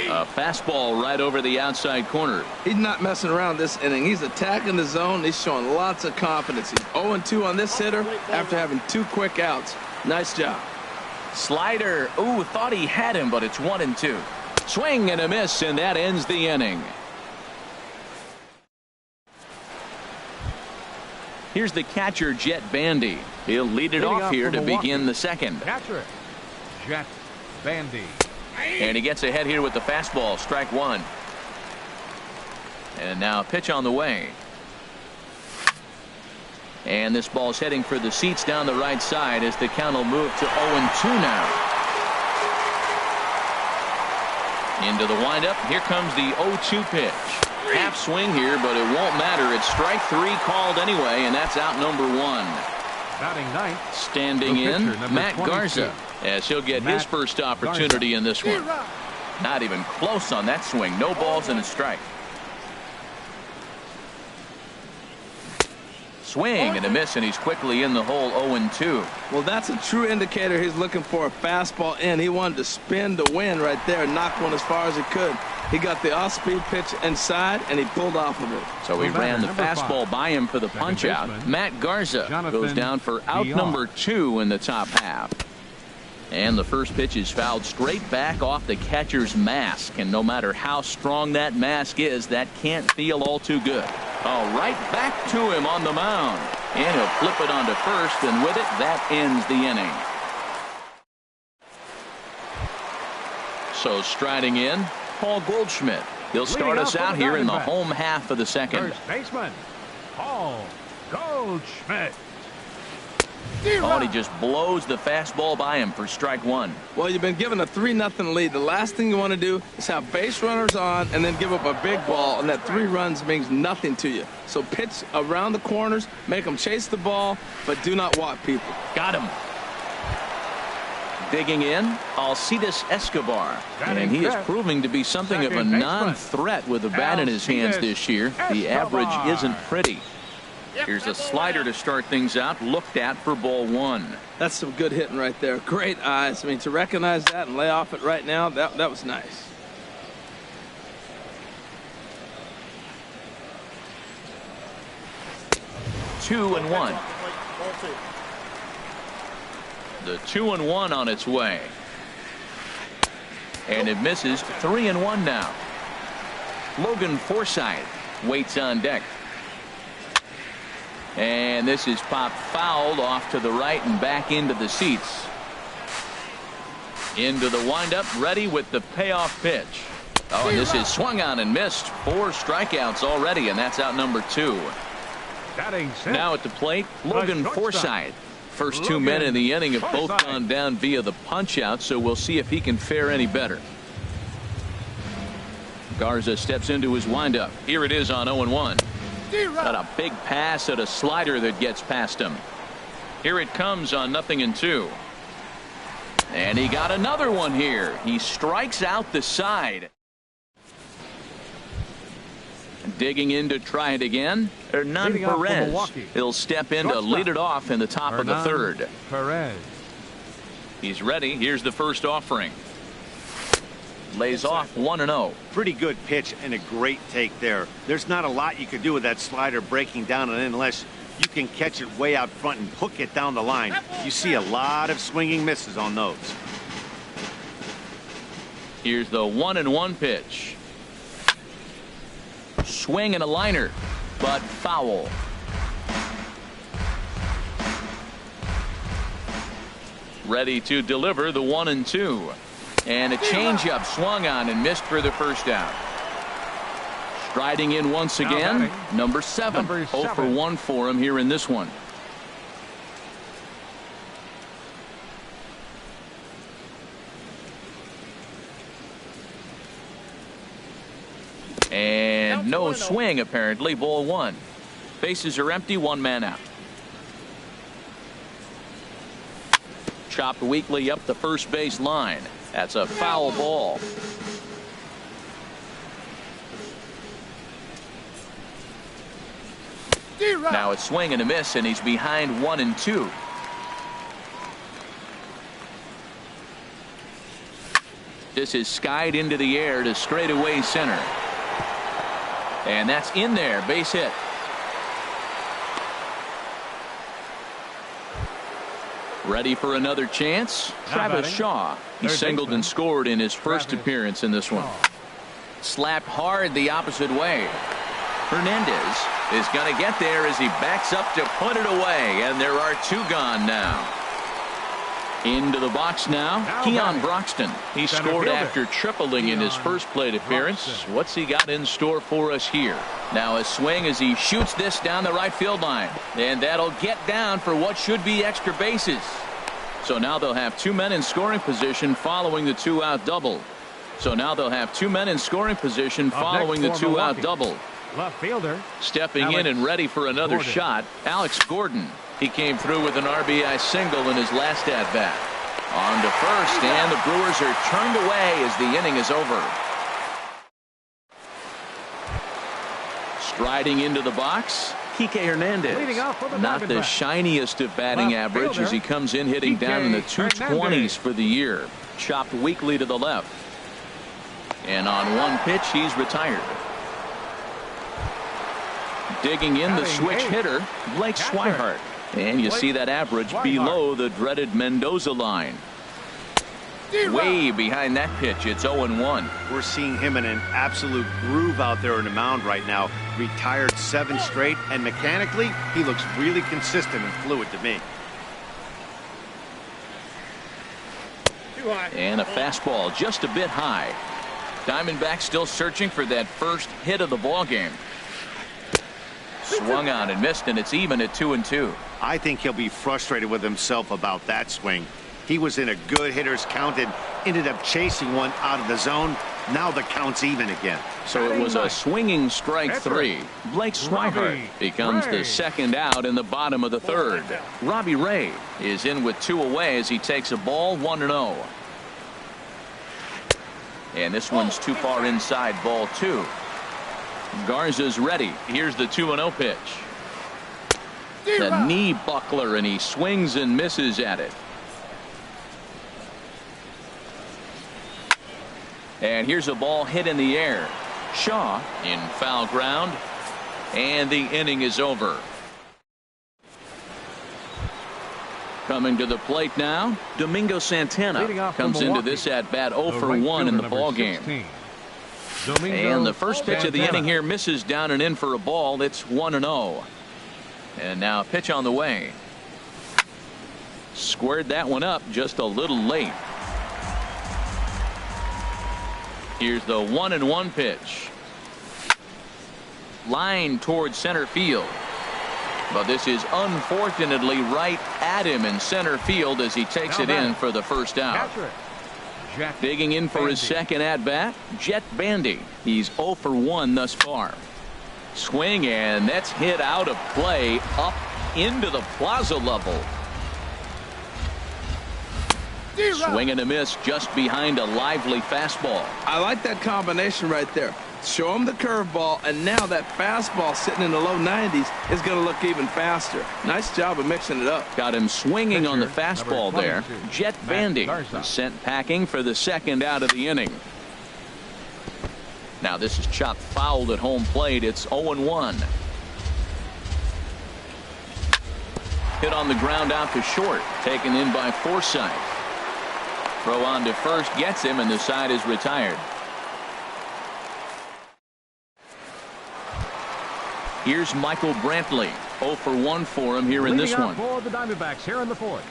Speaker 1: A fastball right over the outside corner.
Speaker 2: He's not messing around this inning. He's attacking the zone. He's showing lots of confidence. He's 0-2 on this hitter after having 2 quick outs. Nice job.
Speaker 1: Slider. Ooh, thought he had him, but it's 1-2. Swing and a miss, and that ends the inning. Here's the catcher, Jet Bandy. He'll lead it off here to begin the second.
Speaker 4: Catcher, Jet Bandy.
Speaker 1: And he gets ahead here with the fastball, strike one. And now a pitch on the way. And this ball's heading for the seats down the right side as the count will move to 0-2 now. Into the windup. Here comes the 0-2 pitch. Half swing here, but it won't matter. It's strike three called anyway, and that's out number one.
Speaker 4: Batting ninth.
Speaker 1: Standing in, Matt
Speaker 4: 22.
Speaker 1: Garza, as he'll get his first opportunity in this one. Not even close on that swing. No balls and a strike. Swing and a miss, and he's quickly in the hole 0-2.
Speaker 2: Well, that's a true indicator he's looking for a fastball in. He wanted to spin to win right there and knock one as far as he could. He got the off-speed pitch inside, and he pulled off of it.
Speaker 1: So he ran the fastball by him for the punch-out. Matt Garza goes down for out number 2 in the top half. And the first pitch is fouled straight back off the catcher's mask. And no matter how strong that mask is, that can't feel all too good. Oh, right back to him on the mound. And he'll flip it onto first, and with it, that ends the inning. So striding in, Paul Goldschmidt. He'll start us out here in the home half of the second.
Speaker 4: First baseman, Paul Goldschmidt.
Speaker 1: Oh, and he just blows the fastball by him for strike one.
Speaker 2: Well, you've been given a 3-0 lead. The last thing you want to do is have base runners on and then give up a big ball, and that 3 runs means nothing to you. So pitch around the corners, make them chase the ball, but do not walk people.
Speaker 1: Got him. Digging in, Alcides Escobar. And he is proving to be something of a non-threat with the bat in his hands this year. The average isn't pretty. Here's a slider to start things out, looked at for ball one.
Speaker 2: That's some good hitting right there. Great eyes. I mean, to recognize that and lay off it right now, that was nice.
Speaker 1: Two and one. The 2-1 on its way. And it misses. 3-1 now. Logan Forsythe waits on deck. And this is popped fouled off to the right and back into the seats. Into the windup, ready with the payoff pitch. Oh, and this is swung on and missed. 4 strikeouts already, and that's out number 2. Now at the plate, Logan Forsythe. First 2 men in the inning have both gone down via the punch out, so we'll see if he can fare any better. Garza steps into his windup. Here it is on 0-1. Got a big pass at a slider that gets past him. Here it comes on 0-2. And he got another one here. He strikes out the side. Digging in to try it again, Hernan Perez. He'll step in to lead it off in the top of the third.
Speaker 4: Perez.
Speaker 1: He's ready. Here's the first offering. Lays off 1-0.
Speaker 3: Pretty good pitch and a great take there. There's not a lot you could do with that slider breaking down and in unless you can catch it way out front and hook it down the line. You see a lot of swinging misses on those.
Speaker 1: Here's the 1-1 pitch. Swing and a liner, but foul. Ready to deliver the 1-2. And a changeup swung on and missed for the first out. Striding in once again, number 7. 0 for 1 for him here in this one. And no swing, apparently. Ball 1. Bases are empty. 1 man out. Chopped weakly up the first base line. That's a foul ball. Now it's swing and a miss, and he's behind 1-2. This is skied into the air to straightaway center. And that's in there. Base hit. Ready for another chance? Travis Shaw. He singled and scored in his first appearance in this one. Slapped hard the opposite way. Hernandez is going to get there as he backs up to put it away, and there are two gone now. Into the box now, Keon Broxton. He scored after tripling in his first plate appearance. What's he got in store for us here? Now a swing as he shoots this down the right field line, and that'll get down for what should be extra bases. So now they'll have two men in scoring position following the two-out double.
Speaker 4: Left fielder.
Speaker 1: Stepping in and ready for another shot, Alex Gordon. He came through with an RBI single in his last at-bat. On to first, and the Brewers are turned away as the inning is over. Striding into the box, Kike Hernandez. Not the shiniest of batting average as he comes in hitting down in the 220s for the year. Chopped weakly to the left. And on one pitch, he's retired. Digging in the switch hitter, Blake Swihart. And you see that average below the dreaded Mendoza line. Way behind that pitch, it's 0-1.
Speaker 3: We're seeing him in an absolute groove out there on the mound right now. Retired 7 straight, and mechanically, he looks really consistent and fluid to me.
Speaker 1: And a fastball just a bit high. Diamondbacks still searching for that first hit of the ball game. Swung on and missed, and it's even at 2-2.
Speaker 3: I think he'll be frustrated with himself about that swing. He was in a good hitter's count and ended up chasing one out of the zone. Now the count's even again.
Speaker 1: So it was a swinging strike 3. Blake Swihart becomes the second out in the bottom of the third. Robbie Ray is in with 2 away as he takes a ball 1-0. And this one's too far inside, ball 2. Garza's ready. Here's the 2-0 pitch. The knee buckler, and he swings and misses at it. And here's a ball hit in the air. Shaw in foul ground, and the inning is over. Coming to the plate now, Domingo Santana comes into this at bat 0 for 1 in the ball game. And the first pitch of the inning here misses down and in for a ball. It's 1-0. And now a pitch on the way. Squared that one up just a little late. Here's the 1-1 pitch. Line towards center field. But this is unfortunately right at him in center field as he takes it in for the first out. Digging in for his second at-bat, Jet Bandy. He's 0 for 1 thus far. Swing, and that's hit out of play up into the plaza level. Swing and a miss just behind a lively fastball.
Speaker 2: I like that combination right there. Show him the curveball, and now that fastball sitting in the low 90s is going to look even faster. Nice job of mixing it up.
Speaker 1: Got him swinging on the fastball there. Jet Bandy sent packing for the second out of the inning. Now this is chopped fouled at home plate. It's 0-1. Hit on the ground out to short. Taken in by Forsythe. Throw on to first gets him, and the side is retired. Here's Michael Brantley. 0 for 1 for him here in this one.
Speaker 4: For the Diamondbacks here in the fourth.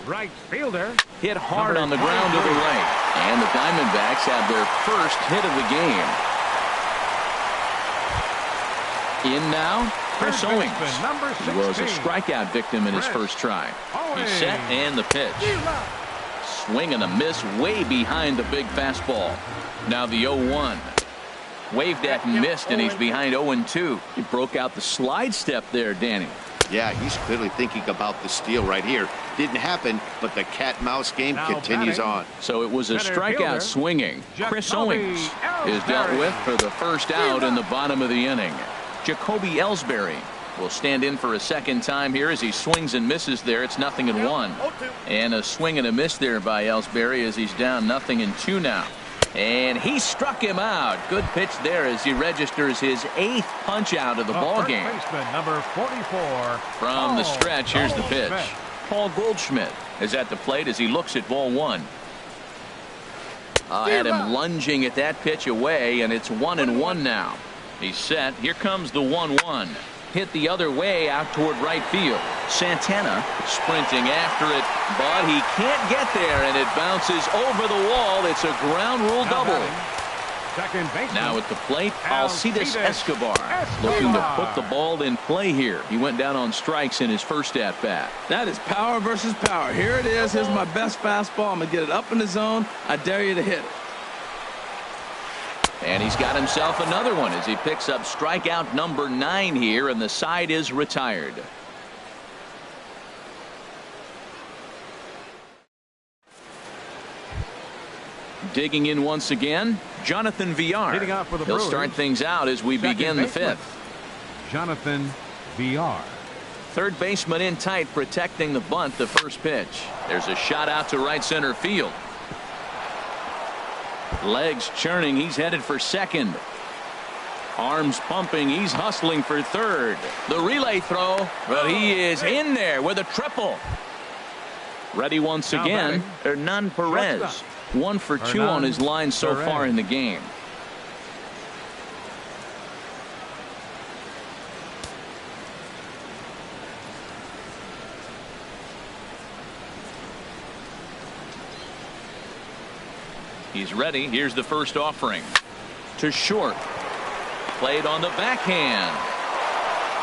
Speaker 4: Right fielder.
Speaker 1: Hit hard on the ground to the right. And the Diamondbacks have their first hit of the game. In now, Chris Owings. He was a strikeout victim in his first try. He's set, and the pitch. Swing and a miss way behind the big fastball. Now the 0-1. Waved at and missed, and he's behind 0-2. He broke out the slide step there, Danny.
Speaker 3: Yeah, he's clearly thinking about the steal right here. Didn't happen, but the cat-mouse game continues on.
Speaker 1: So it was a strikeout swinging. Chris Owings is dealt with for the first out in the bottom of the inning. Jacoby Ellsbury will stand in for a second time here as he swings and misses there. It's 0-1. And a swing and a miss there by Ellsbury as he's down 0-2 now. And he struck him out. Good pitch there as he registers his 8th punch out of the ball game.
Speaker 4: Number 44.
Speaker 1: From the stretch, here's the pitch. Paul Goldschmidt is at the plate as he looks at ball one. Had him lunging at that pitch away, and it's 1-1 now. He's set. Here comes the 1-1. Hit the other way out toward right field. Santana sprinting after it, but he can't get there, and it bounces over the wall. It's a ground rule double. Now at the plate, Alcides Escobar looking to put the ball in play here. He went down on strikes in his first at-bat.
Speaker 2: That is power versus power. Here it is. Here's my best fastball. I'm going to get it up in the zone. I dare you to hit it.
Speaker 1: And he's got himself another one as he picks up strikeout number 9 here, and the side is retired. Digging in once again, Jonathan Villar. He'll start things out as we begin the 5th.
Speaker 4: Jonathan Villar.
Speaker 1: Third baseman in tight, protecting the bunt. The first pitch. There's a shot out to right center field. Legs churning. He's headed for second. Arms pumping. He's hustling for third. The relay throw, but he is in there with a triple. Ready once again, Hernan Perez. 1 for 2 on his line so far in the game. He's ready. Here's the first offering. To short. Played on the backhand.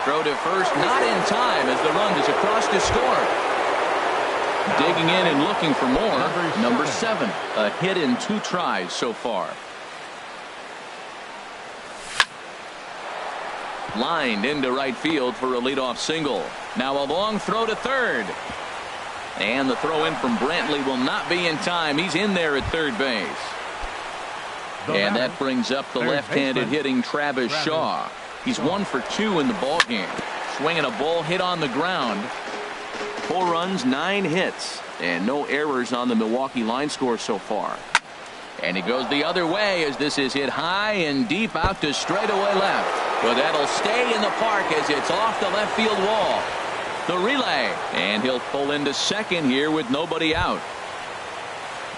Speaker 1: Throw to first, not in time as the run is across to score. Digging in and looking for more. Number 7. A hit in 2 tries so far. Lined into right field for a leadoff single. Now a long throw to third. And the throw in from Brantley will not be in time. He's in there at third base. And that brings up the left-handed hitting Travis Shaw. He's 1 for 2 in the ballgame. Swinging a ball hit on the ground. 4 runs, 9 hits, and no errors on the Milwaukee line score so far. And he goes the other way as this is hit high and deep out to straightaway left. But that'll stay in the park as it's off the left field wall. The relay, and he'll pull into second here with nobody out.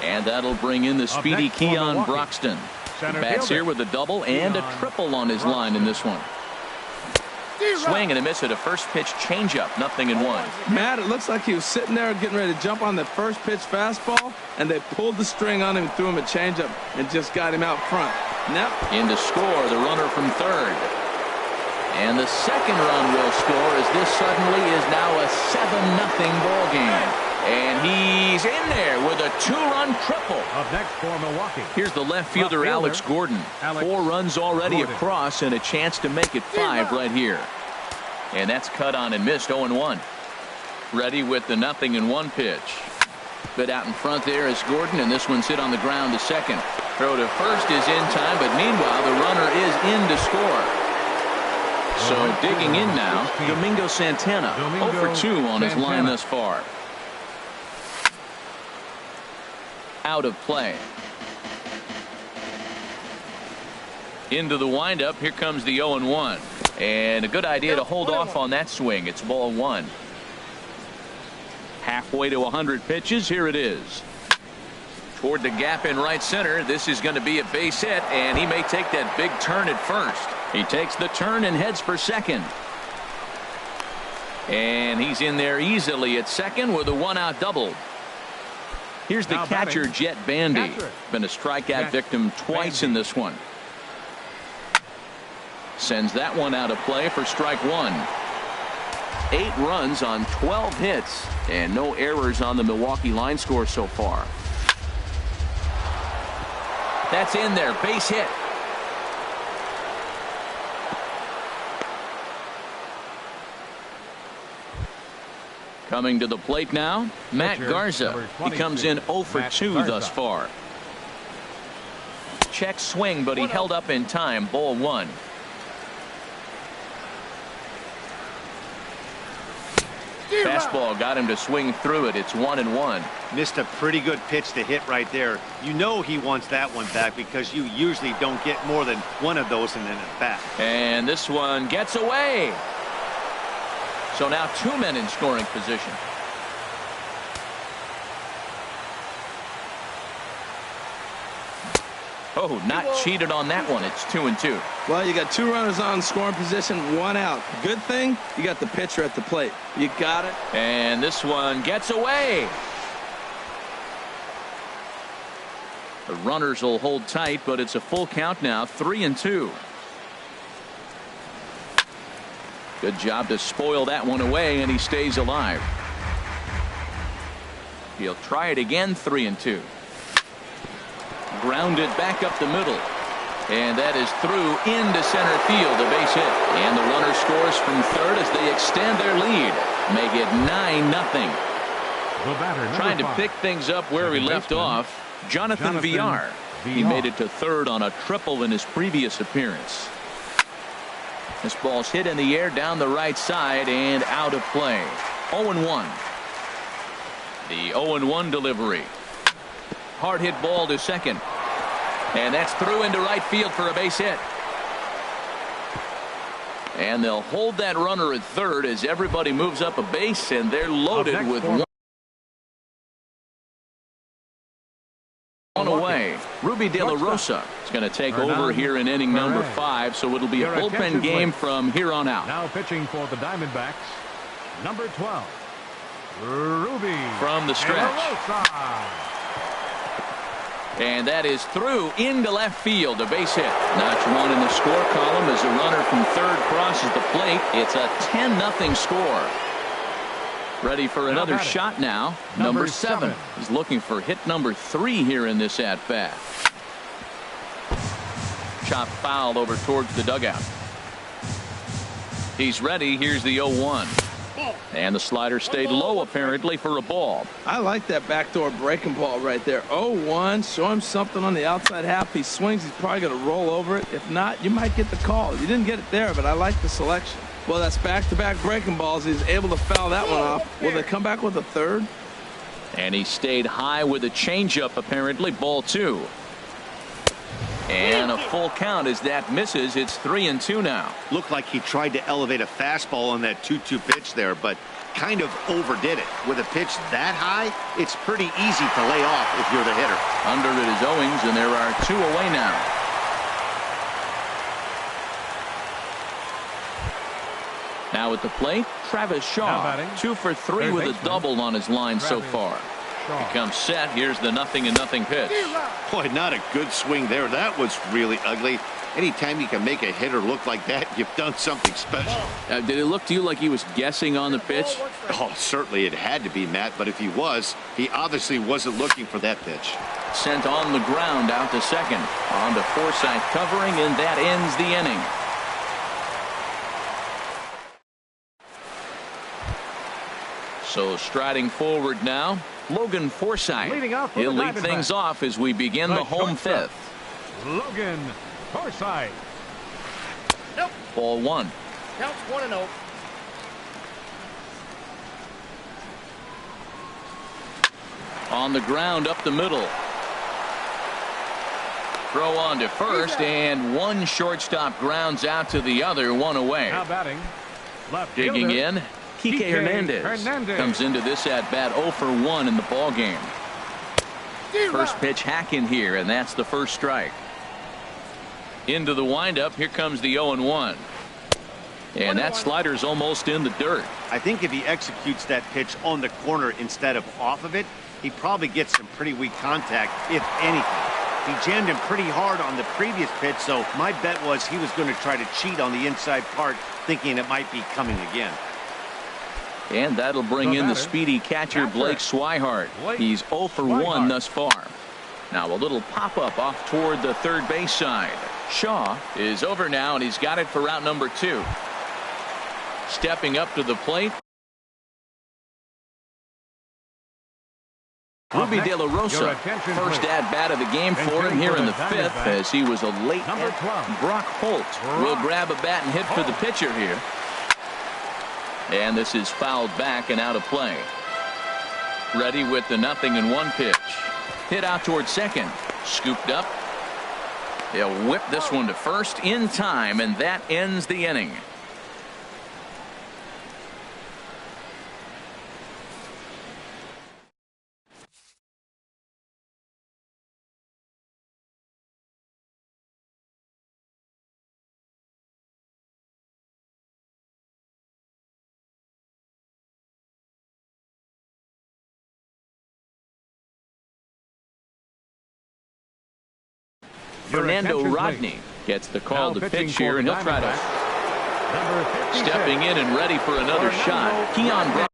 Speaker 1: And that'll bring in the speedy Keon Broxton. Bats here with a double and a triple on his line in this one. Swing and a miss at a first pitch changeup. 0-1.
Speaker 2: Matt, it looks like he was sitting there getting ready to jump on the first pitch fastball, and they pulled the string on him and threw him a changeup and just got him out front. Now
Speaker 1: in to score, the runner from third. And the second run will score as this suddenly is now a 7-0 ball game. And he's in there with a 2-run triple.
Speaker 4: Up next for Milwaukee.
Speaker 1: Here's the left fielder, Alex Gordon. 4 runs already across and a chance to make it 5 right here. And that's cut on and missed. 0-1. Ready with the 0-1 pitch. Bit out in front there is Gordon, and this one's hit on the ground to second. Throw to first is in time, but meanwhile the runner is in to score. So digging in now, Domingo Santana. 0 for 2 on his line thus far. Out of play. Into the windup. Here comes the 0-1. And a good idea to hold off on that swing. It's ball 1. Halfway to 100 pitches. Here it is. Toward the gap in right center. This is going to be a base hit, and he may take that big turn at first. He takes the turn and heads for second. And he's in there easily at second with a 1-out double. Here's the catcher, Jet Bandy. Been a strikeout victim twice in this one. Sends that one out of play for strike 1. 8 runs on 12 hits and no errors on the Milwaukee line score so far. That's in there. Base hit. Coming to the plate now, Matt Garza. He comes in 0 for 2 thus far. Check swing, but he held up in time. Ball 1. Fastball got him to swing through it. It's 1-1.
Speaker 3: Missed a pretty good pitch to hit right there. You know he wants that one back because you usually don't get more than one of those in an at-bat.
Speaker 1: And this one gets away. So now 2 men in scoring position. Oh, not cheated on that one. It's 2-2.
Speaker 2: Well, you got 2 runners on scoring position, 1 out. Good thing you got the pitcher at the plate. You got it.
Speaker 1: And this one gets away. The runners will hold tight, but it's a full count now, 3-2. Good job to spoil that one away, and he stays alive. He'll try it again, 3-2. Grounded back up the middle. And that is through into center field, a base hit. And the runner scores from third as they extend their lead. Make it 9-0. Trying to pick things up where he left off. Jonathan Villar. He made it to third on a triple in his previous appearance. This ball's hit in the air down the right side and out of play. 0-1. The 0-1 delivery. Hard hit ball to second. And that's through into right field for a base hit. And they'll hold that runner at third as everybody moves up a base, and they're loaded with one away. Ruby De La Rosa is going to take over here in inning number 5, so it'll be a bullpen game from here on out.
Speaker 4: Now pitching for the Diamondbacks, number 12, Ruby
Speaker 1: from the stretch. And that is through into left field, a base hit. Notch 1 in the score column as a runner from third crosses the plate. It's a 10-0 score. Ready for another shot now. Number 7 is looking for hit number 3 here in this at-bat. Chop foul over towards the dugout. He's ready. Here's the 0-1. And the slider stayed low apparently for a ball.
Speaker 2: I like that backdoor breaking ball right there. 0-1. Show him something on the outside half. He swings. He's probably going to roll over it. If not, you might get the call. You didn't get it there, but I like the selection. Well, that's back-to-back breaking balls. He's able to foul that one off. Will they come back with a third?
Speaker 1: And he stayed high with a changeup apparently. Ball 2. And a full count as that misses. It's 3-2 now.
Speaker 3: Looked like he tried to elevate a fastball on that 2-2 pitch there, but kind of overdid it. With a pitch that high, it's pretty easy to lay off if you're the hitter.
Speaker 1: Under it is Owings, and there are 2 away now. Now at the plate, Travis Shaw, 2 for 3 with a double on his line so far. He comes set. Here's the 0-0 pitch.
Speaker 3: Boy, not a good swing there. That was really ugly. Anytime you can make a hitter look like that, you've done something special.
Speaker 1: Did it look to you like he was guessing on the pitch?
Speaker 3: Oh, certainly it had to be, Matt, but if he was, he obviously wasn't looking for that pitch.
Speaker 1: Sent on the ground out to second. On to Forsythe covering, and that ends the inning. So striding forward now, Logan Forsythe. He'll lead things off as we begin the home 5th.
Speaker 4: Logan Forsythe.
Speaker 6: Nope.
Speaker 1: Ball 1.
Speaker 6: Counts 1-0.
Speaker 1: On the ground up the middle. Throw on to first, and one shortstop grounds out to the other, 1 away.
Speaker 4: Now batting, left
Speaker 1: Digging
Speaker 4: fielder,
Speaker 1: in, Kike Hernandez comes into this at bat 0 for 1 in the ball game. First pitch hack in here, and that's the first strike. Into the windup. Here comes the 0-1. And that slider's almost in the dirt.
Speaker 3: I think if he executes that pitch on the corner instead of off of it, he probably gets some pretty weak contact, if anything. He jammed him pretty hard on the previous pitch, so my bet was he was going to try to cheat on the inside part, thinking it might be coming again.
Speaker 1: And that'll bring in the speedy catcher Blake Swihart. He's 0 for 1 thus far. Now a little pop-up off toward the third base side. Shaw is over now, and he's got it for route number 2. Stepping up to the plate, Ruby De La Rosa. First at-bat of the game for him here in the 5th, as he was a late Brock Holt will grab a bat and hit for the pitcher here. And this is fouled back and out of play. Ready with the 0-1 pitch. Hit out towards second. Scooped up. He'll whip this one to first in time, and that ends the inning. Fernando
Speaker 4: attention's
Speaker 1: Rodney
Speaker 4: made.
Speaker 1: gets the call
Speaker 4: Now
Speaker 1: to
Speaker 4: pitching
Speaker 1: pitch here,
Speaker 4: for
Speaker 1: and
Speaker 4: the
Speaker 1: he'll try to
Speaker 4: Diamondbacks, number 56,
Speaker 1: stepping in and ready for another shot. Keon Brown